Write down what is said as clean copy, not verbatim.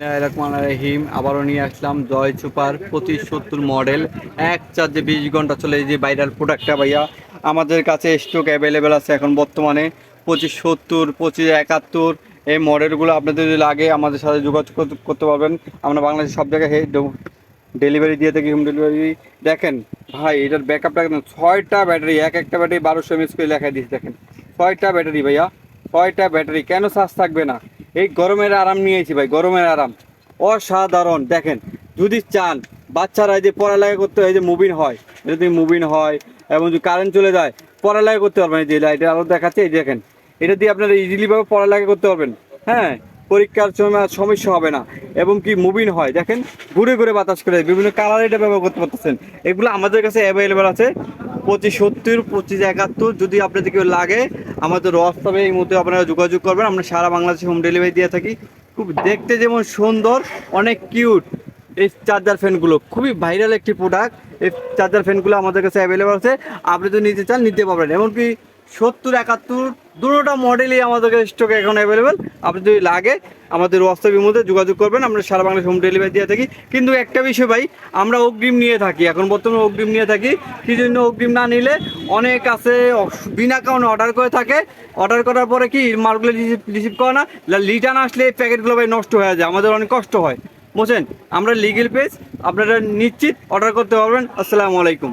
রহমান রহিম আবারও নিয়ে আসলাম জয় super 2570 model. এক চার্জে 20 ঘন্টা চলে। এই যে ভাইরাল প্রোডাক্টটা ভাইয়া আমাদের কাছে স্টক অ্যাভেলেবেল আছে এখন বর্তমানে 2570, 2571 এই মডেলগুলো আপনাদের যদি লাগে আমাদের সাথে যোগাযোগ করতে পারবেন। আমরা বাংলাদেশের সব জায়গায় ডেলিভারি দিয়ে থাকি, হোম ডেলিভারি। দেখেন ভাই, এটার ব্যাকআপটা দেখেন, 6টা ব্যাটারি, একটা ব্যাটারি 1200 mAh করে লেখা দিয়েছে। দেখেন 6টা ব্যাটারি ভাইয়া, 6টা ব্যাটারি, কেন চার্জ থাকবে না? এই গরমের আরাম নিয়েছি ভাই, গরমের আরাম অসাধারণ। দেখেন যদি চান বাচ্চারা এই যে পড়ালেখা করতে হয়, এই যে মুভিং হয়, যদি মুভিং হয় এবং যদি কারেন্ট চলে যায় পড়ালেখা করতে পারবেন। এই যে লাইটের আলো দেখাচ্ছে, এই দেখেন এটা দিয়ে আপনারা ইজিলিভাবে পড়ালেখা করতে পারবেন। হ্যাঁ, পরীক্ষার সময় আর সমস্যা হবে না। এবং কি মুভিং হয়, দেখেন ঘুরে ঘুরে বাতাস করে, বিভিন্ন কালার এটা ব্যবহার করতে পারতেছেন। এগুলো আমাদের কাছে অ্যাভেলেবেল আছে 2570, 2571। যদি আপনাদের কেউ লাগে আমাদের হোয়াটসঅ্যাপে এই মধ্যে আপনারা যোগাযোগ করবেন। আমরা সারা বাংলাদেশে হোম ডেলিভারি দিয়ে থাকি। খুব দেখতে যেমন সুন্দর, অনেক কিউট। এই চার্জার ফ্যানগুলো খুবই ভাইরাল একটি প্রোডাক্ট। এই চার্জার ফ্যানগুলো আমাদের কাছে অ্যাভেলেবেল আছে, আপনি যদি নিতে চান নিতে পারবেন। এমনকি 70, 71 দুটোটা মডেলই আমাদের কাছে স্টকে এখন অ্যাভেলেবেল। আপনি যদি লাগে আমাদের হোয়াটসঅ্যাপের মধ্যে যোগাযোগ করবেন, আমরা সারা বাংলাদেশ হোম ডেলিভারি দিয়ে থাকি। কিন্তু একটা বিষয় ভাই, আমরা অগ্রিম নিয়ে থাকি, এখন বর্তমানে অগ্রিম নিয়ে থাকি। কি জন্য অগ্রিম না নিলে অনেক আছে বিনা কারণে অর্ডার করে থাকে, অর্ডার করার পরে কি মালগুলো রিসিভ করে না, রিটার্ন আসলে এই প্যাকেটগুলো ভাই নষ্ট হয়ে যায়, আমাদের অনেক কষ্ট হয়, বুঝছেন। আমরা লিগেল পেজ, আপনারা নিশ্চিত অর্ডার করতে পারবেন। আসসালামু আলাইকুম।